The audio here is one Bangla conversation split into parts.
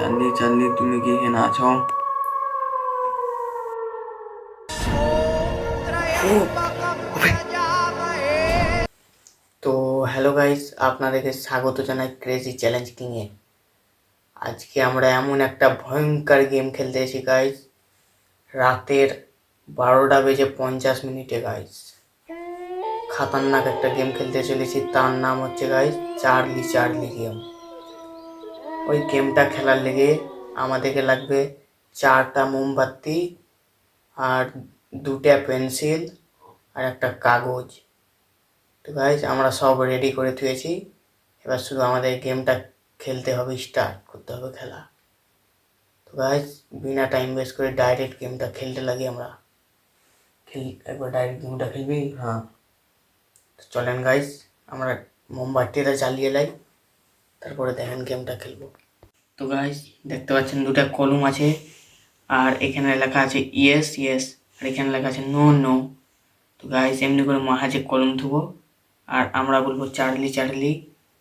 চার্লি চার্লি তুমি কি এখানে আছো? তো হ্যালো গাইস, আপনাদেরকে স্বাগত জানাই ক্রেজি চ্যালেঞ্জ কিংয়ে। আজকে আমরা এমন একটা ভয়ঙ্কর গেম খেলতে এসেছি গাইস, রাতের 12:50 গাইস। খতরনাক একটা গেম খেলতে চলেছি, তার নাম হচ্ছে গাইস চার্লি চার্লি গেম। ওই গেমটা খেলার লেগে আমাদেরকে লাগবে 4টা মোমবাতি আর 2টা পেন্সিল আর একটা কাগজ। তো গাইজ আমরা সব রেডি করে থুয়েছি, এবার শুধু আমাদের গেমটা খেলতে হবে, স্টার্ট করতে হবে খেলা। তো গাইজ বিনা টাইম ওয়েস্ট করে ডাইরেক্ট গেমটা খেলতে লাগি আমরা। একবার ডাইরেক্ট গেমটা খেলবি? হ্যাঁ, তো চলেন গাইজ আমরা মোমবাতিটা জ্বালিয়ে লাই, তারপরে দেখেন গেমটা খেলবো। তো গাইজ দেখতে পাচ্ছেন 2টা কলম আছে, আর এখানে লেখা আছে ইয়েস ইয়েস, আর এখানে লেখা আছে নো নো। তো গাইজ এমনি করে মাঝে কলম থুবো, আর আমরা বলবো চার্লি চার্লি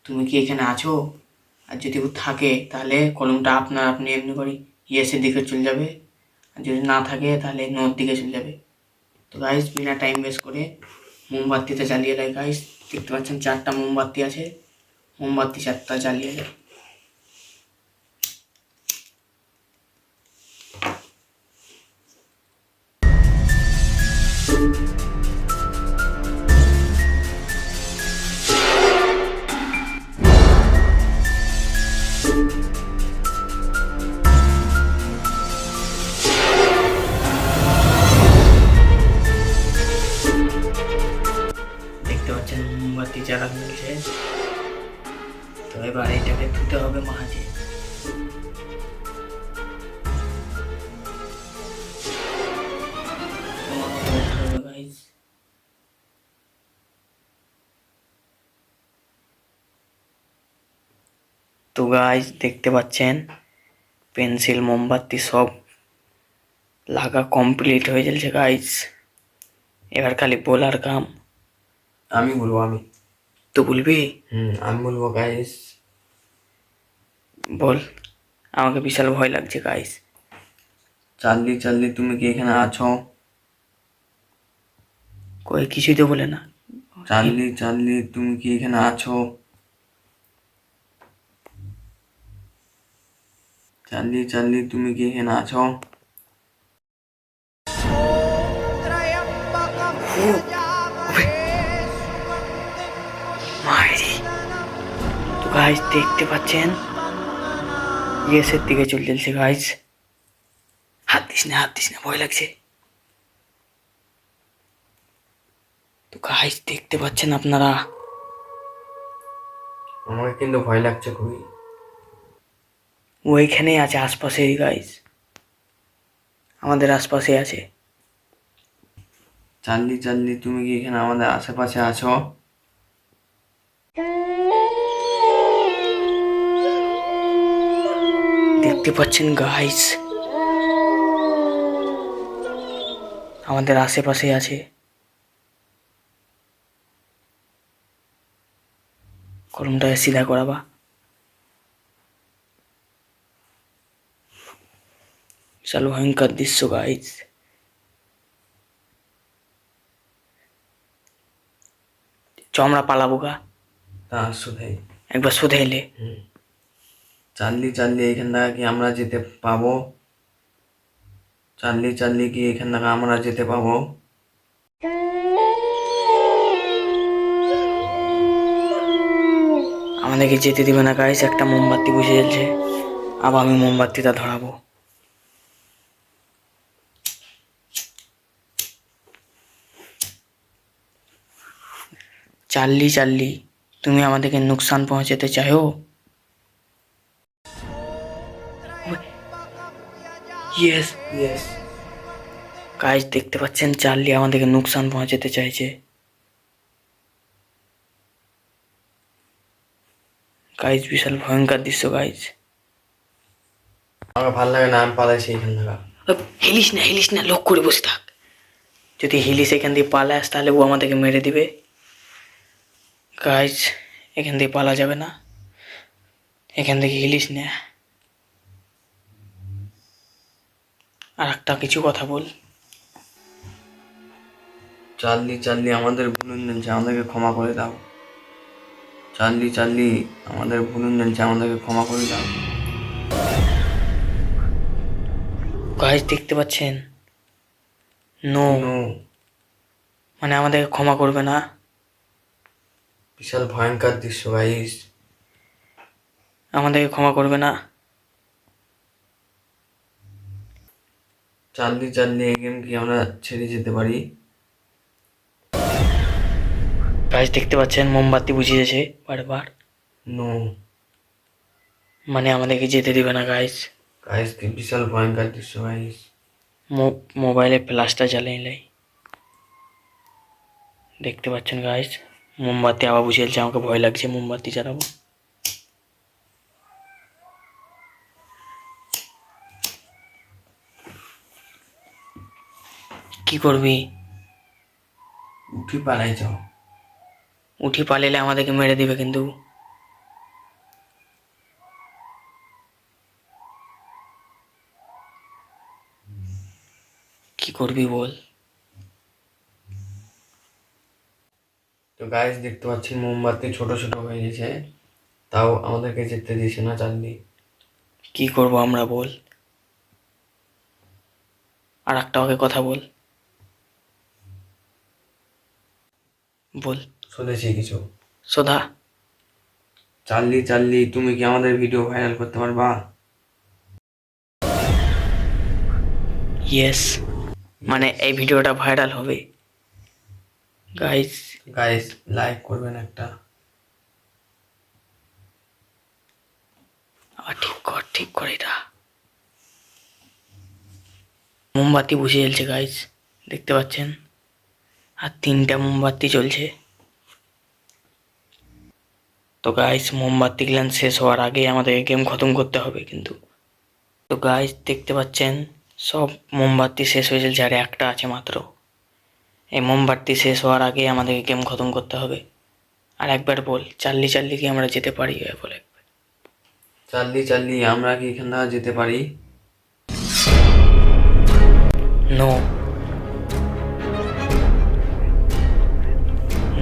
তুমি কি এখানে আছো? আর যদি থাকে তাহলে কলমটা আপনি এমনি করে ইয়েসের দিকে চলে যাবে, আর যদি না থাকে তাহলে নোর দিকে চলে যাবে। তো গাইস বিনা টাইম ওয়েস্ট করে মোমবাতিতে জ্বালিয়ে দেয় গাইস। দেখতে পাচ্ছেন 4টা মোমবাতি আছে, মোমবাতি 4টা জ্বালিয়ে দেয়। দেখতে পাচ্ছেন মোমবাতি জ্বালা মিলছে। তো এবার এটাকে ধুতে হবে মাঝে। তো গাইস দেখতে পাচ্ছেন পেন্সিল মোমবাতি সব লাগা কমপ্লিট হয়ে যাচ্ছে গাইস। এবার খালি বলার কাম। আমি বলবো। আমি তো বলবি? আমি বলবো গাইস। বল। আমাকে বিশাল ভয় লাগছে গাইস। চার্লি চার্লি তুমি কি এখানে আছো? কই কিছুই তো বলে না। চার্লি চার্লি তুমি কি এখানে আছো? চার্লি চার্লি তুমি কি এখানে আছো? মাইরি। তো গাইস দেখতে পাচ্ছেন ইয়েসের দিকে চলে যাচ্ছে গাইস। হাত দিস না ভয় লাগছে। তো গাইস দেখতে পাচ্ছেন আপনারা, আমাকে কিন্তু ভয় লাগছে খুবই। ওইখানেই আছে আশপাশেই গাইস, আমাদের আশপাশে আছে। চার্লি চার্লি তুমি কি এখানে আমাদের আশেপাশে আছো? দেখতে পাচ্ছেন গাইস আমাদের আশেপাশে আছে। কলমটা সিধা করাবা। বিশাল ভয়ঙ্কর দৃশ্য গাইস। চ আমরা পালাবো গা। তা শুধু একবার শুধু এলে। চার্লি চার্লি এখান থেকে কি আমরা যেতে পাবো? চার্লি চার্লি কি এখান থেকে আমরা যেতে পাবো? আমাদেরকে যেতে দিবে না গাইস। একটা মোমবাতি বুঝে জ্বলছে, আবার আমি মোমবাতিটা ধরাবো। চার্লি চার্লি তুমি আমাদেরকে নুকসান পৌঁছাতে চাও? Yes yes. গাইস দেখতে পাচ্ছেন চার্লি আমাদেরকে নুকসান পৌঁছাতে চাইছে। গাইস বিশাল ভয়ঙ্কর দৃশ্য গাইস। আমার ভালো লাগে না, আমি পালাইছি এখান থেকে। হিলিস না লোক করে বসে থাক। যদি হিলিস এখান দিয়ে পালাস তাহলে ও আমাদেরকে মেরে দিবে। গাইস এখান দিয়ে পালা যাবে না, এখান থেকে হিলিস না। আর একটা কিছু কথা বল। চার্লি চার্লি আমাদের ভুল হয়েছে, আমাদেরকে ক্ষমা করে দাও। চার্লি চার্লি আমাদের ভুল হয়েছে, আমাদেরকে ক্ষমা করে দাও। গাইস দেখতে পাচ্ছেন, নো নো, মানে আমাদেরকে ক্ষমা করবে না। বিশাল ভয়ঙ্কর দৃশ্য গাইস। আমাদেরকে ক্ষমা করবে না। চার্লি চার্লি এই গেম কি আমরা ছেড়ে যেতে পারি? গাইস দেখতে পাচ্ছেন মোমবাতি বুঝিয়েছে বারবার, নো মানে আমাদেরকে যেতে দিবে না গাইস। গাইস, কি বিশাল ভয়ঙ্কর দৃশ্য গাইস। মোবাইলে ফ্ল্যাশটা জ্বালিয়ে নেই, দেখতে পাচ্ছেন গাইস। মোমবাতি আবার বুঝিয়েছে, আমাকে ভয় লাগছে, মোমবাতি জ্বালাবো। কি করবি? উঠি পালাই যাও। উঠি পালিয়ে আমাদেরকে মেরে দিবে কিন্তু। কি করবি বল? তো গাইস দেখতে পাচ্ছি মোমবাতি ছোট ছোট হয়ে গেছে, তাও আমাদেরকে যেতে দিছে না চার্লি। কি করব আমরা বল? আর একটা ওকে কথা বল, বল। শুনেছি কিছু। সোধা। চার্লি চার্লি তুমি কি আমাদের ভিডিও ভাইরাল করতে পারবা? ইয়েস, মানে এই ভিডিওটা ভাইরাল হবে গাইস। গাইস লাইক করবেন একটা। আবার ঠিক কর এটা। মোমবাতি বুঝে জ্বলছে গাইস, দেখতে পাচ্ছেন, আর 3টা মোমবাতি জ্বলছে। তো গাইস মোমবাতি গ্ল্যান্ড শেষ হওয়ার আগে আমাদের গেম খতম করতে হবে কিন্তু। তো গাইস দেখতে পাচ্ছেন সব মোমবাতি শেষ হয়ে যাচ্ছে, আর একটা আছে মাত্র। এই মোমবাতি শেষ হওয়ার আগে আমাদের গেম খতম করতে হবে। আর একবার বল, চার্লি চার্লি কি আমরা যেতে পারি বলে। চার্লি চার্লি আমরা কি এখান থেকে যেতে পারি? নো,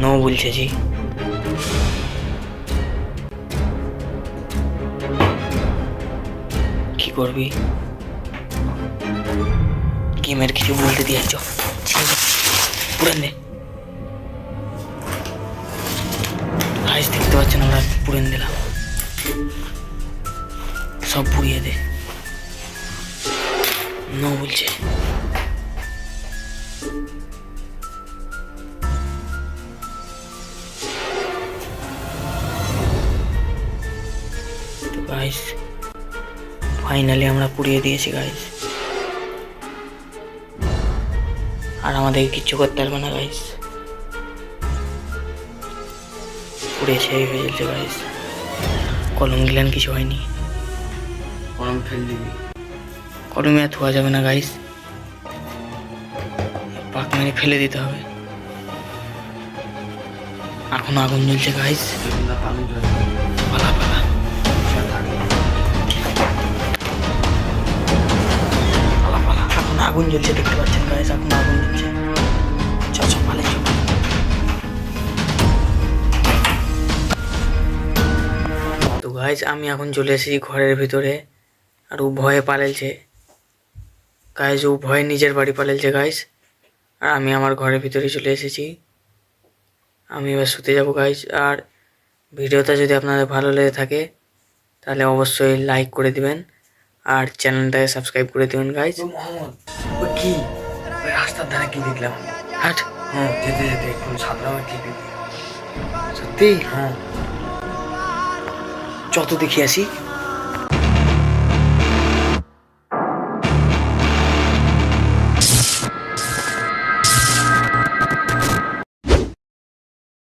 নো বলছে জি। কি করবি? গেমের কিছু বলতে দিয়েছ পুরান দে। গাইস দেখতে পাচ্ছেন আমরা পুরান দিলাম, সব পুড়িয়ে দে। নো বলছে। তো গাইস ফাইনালি আমরা পুড়িয়ে দিয়েছি গাইস, আর আমাদের কিচ্ছু করতে পারবে না গাইস। পুড়ে সেই হয়ে যাচ্ছে গাইস, কলম গিলান কিছু হয়নি। কলম ফেল দিবি? কলমে আর ধোয়া যাবে না গাইস, পাক মেরে ফেলে দিতে হবে। এখন আগুন জ্বলছে গাইস, পানি জল। পালা পালা। পালা পালা, এখন আগুন জ্বলছে দেখতে পাচ্ছেন গাইস, এখন আগুন জ্বলছে। চল চল পালাই চল। তো গাইস আমি এখন চলে এসেছি ঘরের ভিতরে, আর ও ভয়ে পালাইছে গাইস, ও ভয়ে নিজের বাড়ি পালাইছে গাইস। আর আমি আমার ঘরের ভিতরে চলে এসেছি, আমি এবার শুতে যাবো গাইস। আর ভিডিওটা যদি আপনাদের ভালো লেগে থাকে তাহলে অবশ্যই লাইক করে দিবেন, আর চ্যানেলটাকে সাবস্ক্রাইব করে দিবেন গাইস। মোহাম্মদ ওই কি, ওই রাস্তার ধারে কি দেখলাম? হাট। হ্যাঁ যেতে যেতে একটু সাদা রঙের কি দেখি। সত্যি? হ্যাঁ যত দেখি আসি।